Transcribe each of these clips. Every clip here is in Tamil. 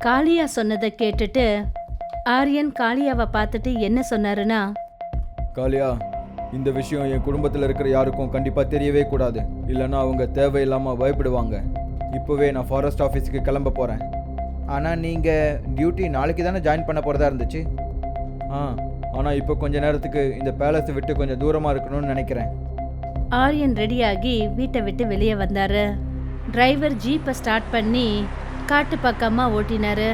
காளியா சொன்னதை கேட்டுட்டு ஆரியன் காளியாவை பார்த்துட்டு என்ன சொன்னாருன்னா, காளியா, இந்த விஷயம் என் குடும்பத்தில் இருக்கிற யாருக்கும் கண்டிப்பாக தெரியவே கூடாது. இல்லைன்னா அவங்க தேவையில்லாமல் பயப்படுவாங்க. இப்போவே நான் ஃபாரஸ்ட் ஆஃபீஸுக்கு கிளம்ப போகிறேன். ஆனால் நீங்கள் டியூட்டி நாளைக்கு தானே ஜாயின் பண்ண போகிறதா இருந்துச்சு. ஆனால் இப்போ கொஞ்ச நேரத்துக்கு இந்த பேலஸை விட்டு கொஞ்சம் தூரமாக இருக்கணும்னு நினைக்கிறேன். ஆரியன் ரெடியாகி வீட்டை விட்டு வெளியே வந்தாரு. டிரைவர் ஜீப்பை ஸ்டார்ட் பண்ணி காட்டு பக்கமாக ஓட்டினாரு.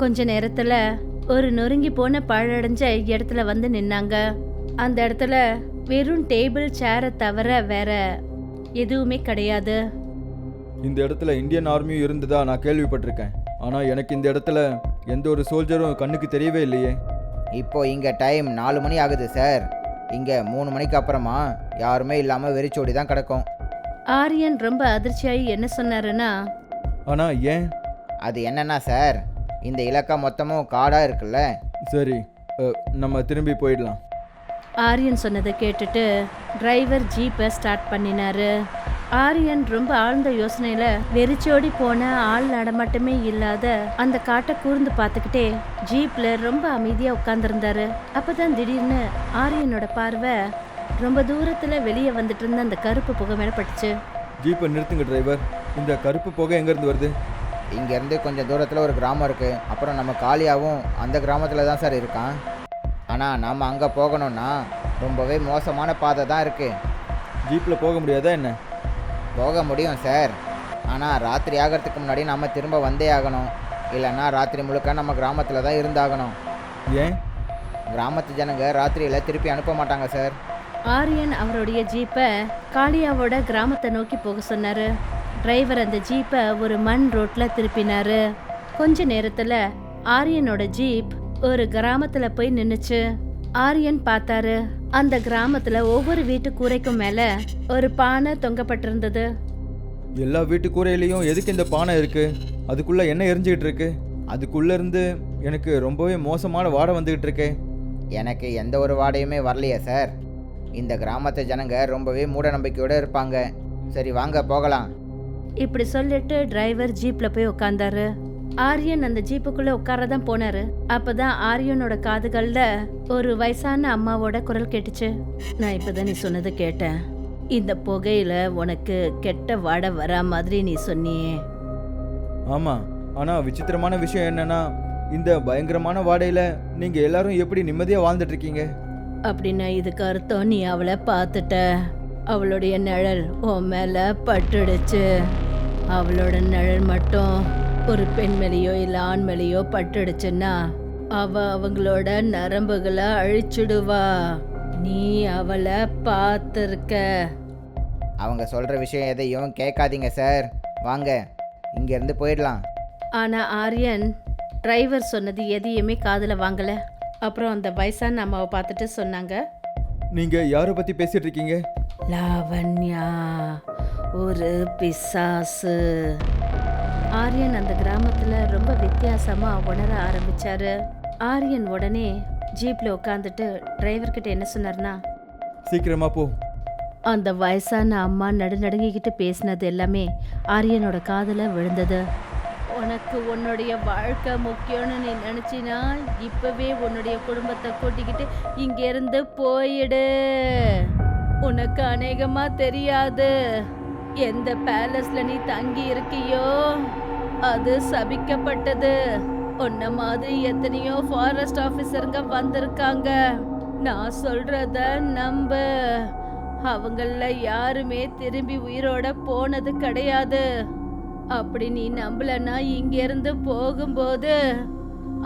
கொஞ்ச நேரத்துல ஒரு நொறுங்கி போன பாழடைஞ்ச இடத்துல வந்து நின்னாங்க. அந்த இடத்துல வெறும் டேபிள் சேரை தவிர வேற எதுவுமே கிடையாது. இந்த இடத்துல இந்தியன் ஆர்மியும் இருந்ததா நான் கேள்விப்பட்டிருக்கேன். ஆனால் எனக்கு இந்த இடத்துல எந்த ஒரு சோல்ஜரும் கண்ணுக்கு தெரியவே இல்லையே. இப்போ இங்கே டைம் 4 மணி ஆகுது சார். இங்கே 3 மணிக்கு அப்புறமா யாருமே இல்லாமல் வெறிச்சோடி தான் கிடக்கும். ஆரியன் ரொம்ப அதிர்ச்சியாகி என்ன சொன்னாருன்னா, ஆனால் ஏன்? அது என்னன்னா சார், இந்த இலக்கா மொத்தமும் காடாக இருக்குல்ல. சரி, நம்ம திரும்பி போயிடலாம். ஆரியன் சொன்னதை கேட்டுட்டு டிரைவர் ஜீப்பை ஸ்டார்ட் பண்ணினாரு. ஆரியன் ரொம்ப ஆழ்ந்த யோசனையில வெறிச்சோடி போன ஆள் நடமாட்டமே இல்லாத அந்த காட்டை கூர்ந்து பார்த்துக்கிட்டே ஜீப்ல ரொம்ப அமைதியா உட்கார்ந்துருந்தாரு. அப்பதான் திடீர்னு ஆரியனோட பார்வை ரொம்ப தூரத்துல வெளியே வந்துட்டு இருந்த அந்த கருப்பு புகை மேல பட்டுச்சு. ஜீப்பை நிறுத்துங்க டிரைவர். இந்த கருப்பு புகை எங்கேருந்து வருது? இங்கேருந்து கொஞ்சம் தூரத்தில் ஒரு கிராமம் இருக்குது. அப்புறம் நம்ம காளியாவும் அந்த கிராமத்தில் தான் சார் இருக்கான். ஆனால் நாம் அங்கே போகணும்னா ரொம்பவே மோசமான பாதை தான் இருக்குது. ஜீப்பில் போக முடியாதா என்ன? போக முடியும் சார், ஆனால் ராத்திரி ஆகிறதுக்கு முன்னாடி நம்ம திரும்ப வந்தே ஆகணும். இல்லைன்னா ராத்திரி முழுக்க நம்ம கிராமத்தில் தான் இருந்தாகணும். ஏன்? கிராமத்து ஜனங்க ராத்திரியில் திருப்பி அனுப்ப மாட்டாங்க சார். ஆரியன் அவருடைய ஜீப்பை காளியாவோட கிராமத்தை நோக்கி போக சொன்னாரு. டிரைவர் அந்த ஜீப்பை ஒரு மண் ரோட்ல திருப்பினாரு. கொஞ்ச நேரத்துல ஆரியனோட ஜீப் ஒரு கிராமத்துல போய் நின்னுச்சு. ஆரியன் பார்த்தாரு, அந்த கிராமத்துல ஒவ்வொரு வீட்டு கூரைக்கும் மேல ஒரு பானை தொங்கப்பட்டிருந்தது. எல்லா வீட்டு கூரையிலையும் எதுக்கு இந்த பானை இருக்கு? அதுக்குள்ள என்ன எரிஞ்சுக்கிட்டு இருக்கு? அதுக்குள்ள இருந்து எனக்கு ரொம்பவே மோசமான வாடை வந்துகிட்டு இருக்கே. எனக்கு எந்த ஒரு வாடையுமே வரலையே சார். இந்த கிராமத்து ஜனங்க ரொம்பவே மூட நம்பிக்கையோடு இருப்பாங்க. சரி வாங்க போகலாம். இப்படி சொல்லிட்டு டிரைவர் ஜீப்ல போய் உட்கார்ந்தாரு. ஆரியன் அந்த ஜீப்புக்குள்ள உட்காரதான் போனாரு. அப்பதான் ஆரியனோட காதுகள்ல ஒரு வயசான அம்மாவோட குரல் கேட்டுச்சு. நான் இப்பதான் நீ சொன்னது கேட்டேன். இந்த புகையில உனக்கு கெட்ட வாடை வரா மாதிரி நீ சொன்னியே. ஆமா, ஆனா விசித்திரமான விஷயம் என்னன்னா, இந்த பயங்கரமான வாடையில நீங்க எல்லாரும் எப்படி நிம்மதியா வாழ்ந்துட்டு இருக்கீங்க? அப்படின்னா இதுக்கு அர்த்தம் நீ அவளை பார்த்துட்ட. அவளுடைய நிழல் உன் மேல பட்டுடுச்சு. அவளோட நிழல் மட்டும் ஒரு பெண் மேலேயோ இல்லை ஆண் மேலேயோ பட்டுடுச்சுன்னா அவங்களோட நரம்புகளை அழிச்சுடுவா. நீ அவளை பார்த்துருக்க. அவங்க சொல்கிற விஷயம் எதையும் கேட்காதீங்க சார். வாங்க இங்கேருந்து போயிடலாம். ஆனால் ஆரியன் டிரைவர் சொன்னது எதையுமே காதில் வாங்கல. அப்புறம் அந்த வயசான அம்மாவை பார்த்துட்டு சொன்னாங்க, நீங்க யாரை பத்தி பேசிட்டு இருக்கீங்க? லாவண்யா ஒரு பிசாசு. ஆரியன் அந்த கிராமத்துல ரொம்ப வித்தியாசமா உணர ஆரம்பிச்சாரு. ஆரியன் உடனே ஜீப்ல உட்காந்துட்டு டிரைவர் கிட்ட என்ன சொன்னார்னா, சீக்கிரமா போ. அந்த வயசான அம்மா நடுநடுங்கிக்கிட்டு பேசினது எல்லாமே ஆரியனோட காதுல விழுந்தது. உனக்கு உன்னுடைய வாழ்க்கை முக்கியம்னு நீ நினைச்சினா இப்பவே உன்னுடைய குடும்பத்தை கூட்டிக்கிட்டு இங்க இருந்து போயிடு. உனக்கு அநேகமா தெரியாது, எந்த பேலஸ்ல நீ தங்கி இருக்கியோ அது சபிக்கப்பட்டது. உன்ன மாதிரி எத்தனையோ ஃபாரஸ்ட் ஆபீசருங்க வந்திருக்காங்க. நான் சொல்றத நம்பு. அவங்கள யாருமே திரும்பி உயிரோட போனது கிடையாது. அப்படி நீ நம்பலன்னா இங்க இருந்து போகும்போது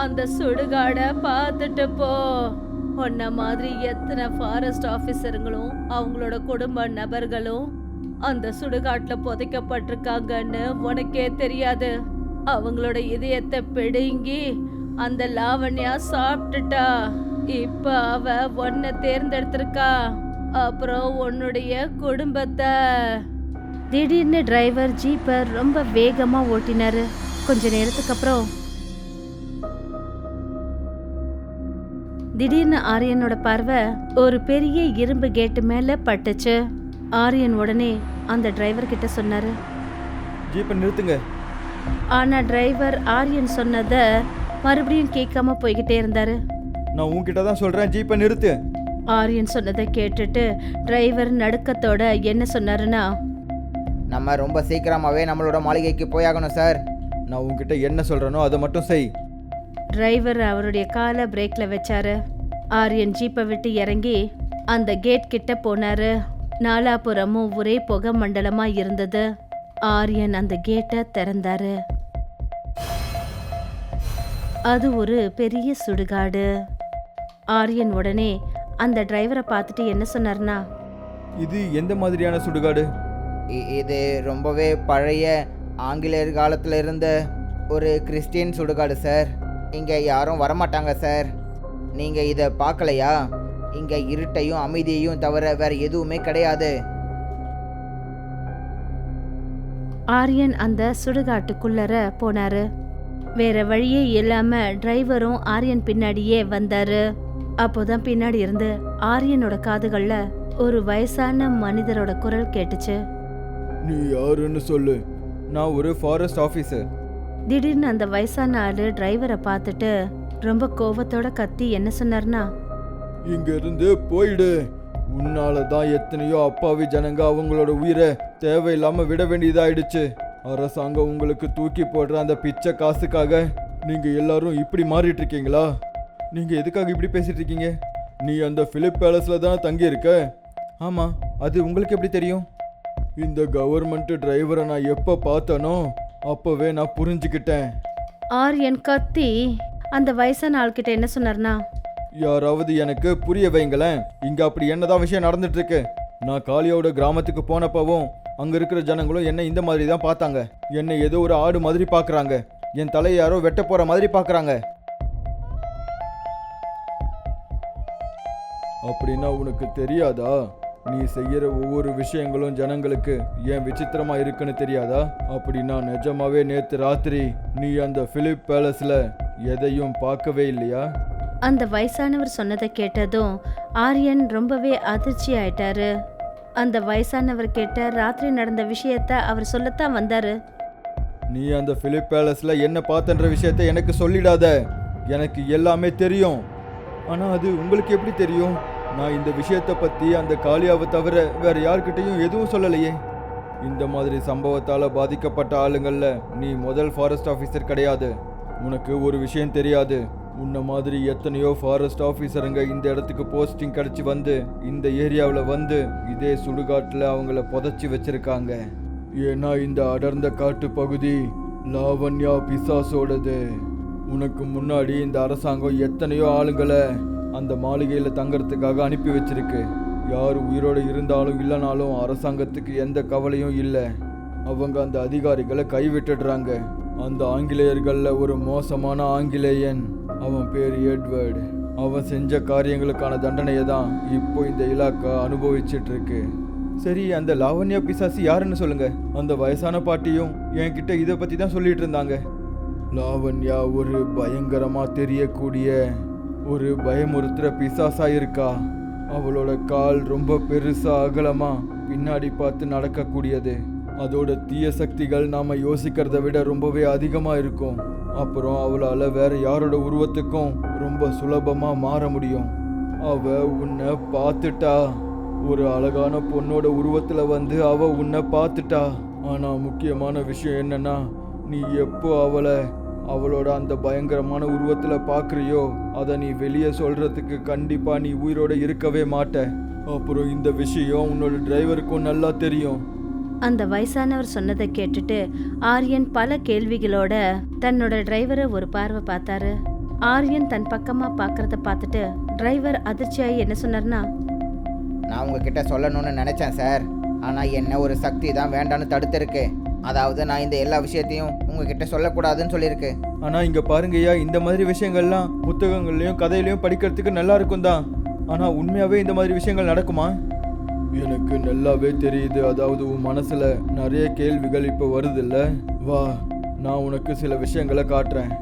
அந்த சுடுகாட பார்த்துட்டு போ. உன்ன மாதிரி எத்தனை ஃபாரஸ்ட் ஆபீசருங்களும் அவங்களோட குடும்ப நபர்களும் அந்த சுடுகாட்டுல புதைக்கப்பட்டிருக்காங்கன்னு உனக்கே தெரியாது. அவங்களோட இதயத்தை பிடுங்கி அந்த லாவண்யா சாப்பிட்டுட்டா. இப்ப அவ உன்னை தேர்ந்தெடுத்திருக்கா. அப்புறம் உன்னுடைய குடும்பத்தை. திடீர்னு டிரைவர் ஜீப்பை ரொம்ப வேகமா ஓட்டினாரு. கொஞ்ச நேரத்துக்கு அப்புறம் திடீர்னு ஆரியனோட பார்வை ஒரு பெரிய இரும்பு கேட்டு மேல பட்டுச்சு. ஆரியன் உடனே அந்த டிரைவர் கிட்ட சொன்னாரு, ஜீப்பை நிறுத்துங்க. ஆனா டிரைவர் ஆரியன் சொன்னதை மறுபடியும் கேட்காம போய்கிட்டே இருந்தாரு. நான் உன்கிட்ட தான் சொல்கிறேன், ஜீப்பை நிறுத்து. ஆரியன் சொன்னதை கேட்டுட்டு டிரைவர் நடுக்கத்தோட என்ன சொன்னாருன்னா, நம்ம ரொம்ப சீக்கிரமாகவே நம்மளோட மாளிகைக்கு போயாகணும் சார். நான் உன்கிட்ட என்ன சொல்கிறேனோ அதை மட்டும் செய். டிரைவர் அவருடைய காலை பிரேக்ல வச்சாரு. ஆரியன் ஜீப்பை விட்டு இறங்கி அந்த கேட் கிட்ட போனாரு. நாலாபுறமும் ஒரே புகை மண்டலமா இருந்தது. ஆரியன் அந்த கேட்டை திறந்தாரு. அது ஒரு பெரிய சுடுகாடு. ஆரியன் உடனே அந்த டிரைவரை பார்த்துட்டு என்ன சொன்னார்னா, இது எந்த மாதிரியான சுடுகாடு? இது ரொம்பவே பழைய ஆங்கிலேயர் காலத்தில் இருந்த ஒரு கிறிஸ்டியன் சுடுகாடு சார். இங்கே யாரும் வரமாட்டாங்க சார். நீங்கள் இதை பார்க்கலையா? இங்கே இருட்டையும் அமைதியையும் தவிர வேற எதுவுமே கிடையாது. ஆரியன் அந்த சுடுகாட்டுக்குள்ளர போனாரு. வேற வழியே இல்லாம டிரைவரும் ஆரியன் பின்னாடியே வந்தாரு. அப்போதான் பின்னாடி இருந்து ஆரியனோட காதுகள்ல ஒரு வயசான மனிதரோட குரல் கேட்டுச்சு. நீ யாருன்னு சொல்லு. நான் ஒரு ஃபாரஸ்ட் ஆஃபீஸர். திடீர்னு அந்த வயசான ஆளு டிரைவரை பார்த்துட்டு ரொம்ப கோவத்தோட கத்தி என்ன சொன்னார்னா, இங்க இருந்து போயிடு. உன்னால தான் எத்தனையோ அப்பாவி ஜனங்க அவங்களோட உயிரை தேவையில்லாம விட வேண்டியதாயிடுச்சு. அரசாங்கம் உங்களுக்கு தூக்கி போடுற அந்த பிச்சை காசுக்காக நீங்க எல்லாரும் இப்படி மாறிட்டு இருக்கீங்களா? நீங்க எதுக்காக இப்படி பேசிட்டு இருக்கீங்க? நீ அந்த பிலிப் பேலஸ்ல தான் தங்கி இருக்க. ஆமா, அது உங்களுக்கு எப்படி தெரியும்? இந்த கவர்மெண்ட் டிரைவரை நான் எப்போ பார்த்தனோ அப்பவே நான் புரிஞ்சுக்கிட்டேன். ஆரியன் கத்தி அந்த வயசான ஆள்கிட்ட என்ன சொன்னார்னா, யாராவது எனக்கு புரிய வைங்களேன். இங்க அப்படி என்னதான் விஷயம் நடந்துட்டு இருக்கு? நான் காளியோட கிராமத்துக்கு போனப்பவும் அங்க இருக்கிற ஜனங்களும் என்ன இந்த மாதிரி தான் பார்த்தாங்க. என்னை ஏதோ ஒரு ஆடு மாதிரி பார்க்கறாங்க. என் தலையை யாரோ வெட்ட போற மாதிரி பார்க்கறாங்க. அப்படின்னா உனக்கு தெரியாதா? நீ செய்யற ஒவ்வொரு விஷயங்களும் ஜனங்களுக்கு ஏன் விசித்திரமா இருக்குன்னு தெரியாதா? அப்படின்னா நிஜமாவே நேத்து ராத்திரி நீ அந்த பிலிப் பேலஸ்ல எதையும் பார்க்கவே இல்லையா? அந்த வயசானவர் சொன்னதை கேட்டதும் ஆரியன் ரொம்பவே அதிர்ச்சி ஆயிட்டாரு. அந்த வயசானவர் கேட்ட ராத்திரி நடந்த விஷயத்த அவர் சொல்லத்தான் வந்தாரு. நீ அந்த பிலிப் பேலஸ்ல என்ன பார்த்தன்ற விஷயத்த எனக்கு சொல்லிடாத. எனக்கு எல்லாமே தெரியும். ஆனா அது உங்களுக்கு எப்படி தெரியும்? நான் இந்த விஷயத்தை பத்தி அந்த காளியாவை தவிர வேற யார்கிட்டையும் எதுவும் சொல்லலையே. இந்த மாதிரி சம்பவத்தால பாதிக்கப்பட்ட ஆளுங்கள்ல நீ முதல் ஃபாரஸ்ட் ஆஃபீஸர் கிடையாது. உனக்கு ஒரு விஷயம் தெரியாது. உன்ன மாதிரி எத்தனையோ ஃபாரஸ்ட் ஆஃபீஸருங்க இந்த இடத்துக்கு போஸ்டிங் கிடச்சி வந்து இந்த ஏரியாவில் வந்து இதே சுடுகாட்டில் அவங்கள புதைச்சி வச்சிருக்காங்க. ஏன்னா இந்த அடர்ந்த காட்டு பகுதி லாவண்யா பிசாசோடது. உனக்கு முன்னாடி இந்த அரசாங்கம் எத்தனையோ ஆளுங்களை அந்த மாளிகையில் தங்கறதுக்காக அனுப்பி வச்சிருக்கு. யார் உயிரோடு இருந்தாலும் இல்லைனாலும் அரசாங்கத்துக்கு எந்த கவலையும் இல்லை. அவங்க அந்த அதிகாரிகளை கைவிட்டுடுறாங்க. அந்த ஆங்கிலேயர்களில் ஒரு மோசமான ஆங்கிலேயன், அவன் பேர் எட்வர்டு. அவன் செஞ்ச காரியங்களுக்கான தண்டனையை தான் இப்போ இந்த இலாக்கா அனுபவிச்சிட்டு இருக்கு. சரி, அந்த லாவண்யா பிசாசி யாருன்னு சொல்லுங்க. அந்த வயசான பாட்டியும் என்கிட்ட இதை பற்றி தான் சொல்லிட்டு இருந்தாங்க. லாவண்யா ஒரு பயங்கரமா தெரியக்கூடிய ஒரு பயமுறுத்துற பிசாசா இருக்கா. அவளோட கால் ரொம்ப பெருசா அகலமா பின்னாடி பார்த்து நடக்கக்கூடியது. அதோட தீய சக்திகள் நாம யோசிக்கிறத விட ரொம்பவே அதிகமா இருக்கும். அப்புறம் அவளால வேற யாரோட உருவத்துக்கும் ரொம்ப சுலபமா மாற முடியும். அவ உன்னை பார்த்துட்டா. ஒரு அழகான பொண்ணோட உருவத்துல வந்து அவ உன்னை பார்த்துட்டா. ஆனா முக்கியமான விஷயம் என்னன்னா, நீ எப்போ அவளோட அந்த பயங்கரமான உருவத்துல பார்க்குறியோ அதை நீ வெளியே சொல்றதுக்கு கண்டிப்பா நீ உயிரோட இருக்கவே மாட்ட. அப்புறம் இந்த விஷயம் உன்னோட டிரைவருக்கும் நல்லா தெரியும். அந்த வயசானவர் சொன்னதை கேட்டுட்டு ஆரியன் பல கேள்விகளோட தன்னோட டிரைவரை ஒரு பார்வை பார்த்தாரு. ஆரியன் தன் பக்கமா பார்க்கறத பார்த்துட்டு டிரைவர் அதிர்ச்சியாகி என்ன சொன்னார்னா, நான் உங்ககிட்ட சொல்லணும்னு நினச்சேன் சார். ஆனால் என்ன ஒரு சக்தி தான் வேண்டான்னு தடுத்திருக்கு. அதாவது நான் இந்த எல்லா விஷயத்தையும் உங்ககிட்ட சொல்லக்கூடாதுன்னு சொல்லியிருக்கு. ஆனா இங்க பாருங்கய்யா, இந்த மாதிரி விஷயங்கள்லாம் புத்தகங்கள்லயும் கதையிலயும் படிக்கிறதுக்கு நல்லா இருக்கும் தான். ஆனா உண்மையாவே இந்த மாதிரி விஷயங்கள் நடக்குமா? எனக்கு நல்லாவே தெரியுது. அதாவது உன் மனசுல நிறைய கேள்விகள் இப்போ வருது இல்ல. வா, நான் உனக்கு சில விஷயங்களை காட்டுறேன்.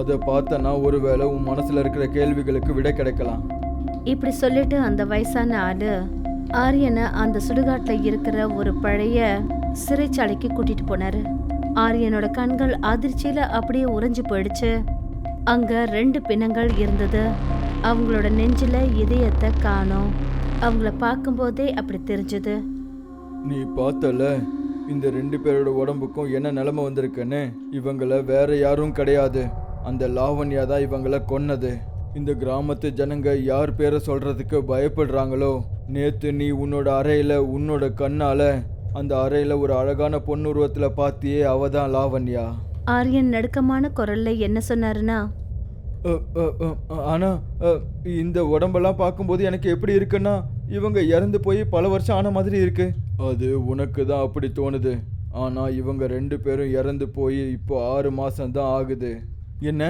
அதை பார்த்தனா ஒருவேளை உன் மனசுல இருக்கிற கேள்விகளுக்கு விடை கிடைக்கலாம். இப்படி சொல்லிட்டு அந்த வயசான ஆளு ஆரியனை அந்த சுடுகாட்டில் இருக்கிற ஒரு பழைய சிறைச்சாலைக்கு கூட்டிட்டு போனாரு. ஆரியனோட கண்கள் அதிர்ச்சியில அப்படியே உறைஞ்சு போயிடுச்சு. அங்க 2 பிணங்கள் இருந்தது. அவங்களோட நெஞ்சில இதயத்தை காணோம். அவங்கள பார்க்கும்போதே அப்படி தெரிஞ்சது. நீ பார்த்தல இந்த 2 பேரோட உடம்புக்கும் என்ன நிலைமை வந்திருக்குன்னு. இவங்கள வேற யாரும் கிடையாது, அந்த லாவண்யா தான் இவங்கள கொன்னது. இந்த கிராமத்து ஜனங்க யார் பேரை சொல்றதுக்கு பயப்படுறாங்களோ, நேத்து நீ உன்னோட அறையில உன்னோட கண்ணால அந்த அறையில ஒரு அழகான பொன்னுருவத்துல பார்த்தியே, அவ தான் லாவண்யா. ஆரியன் நடுக்கமான குரல்ல என்ன சொன்னாருன்னா, ஆனா இந்த உடம்பெல்லாம் பார்க்கும்போது எனக்கு எப்படி இருக்குன்னா, இவங்க இறந்து போய் பல வருஷம் ஆன மாதிரி இருக்கு. அது உனக்கு தான் அப்படி தோணுது, ஆனா இவங்க 2 பேரும் இறந்து போய் இப்போ 6 மாசம் தான் ஆகுது. என்ன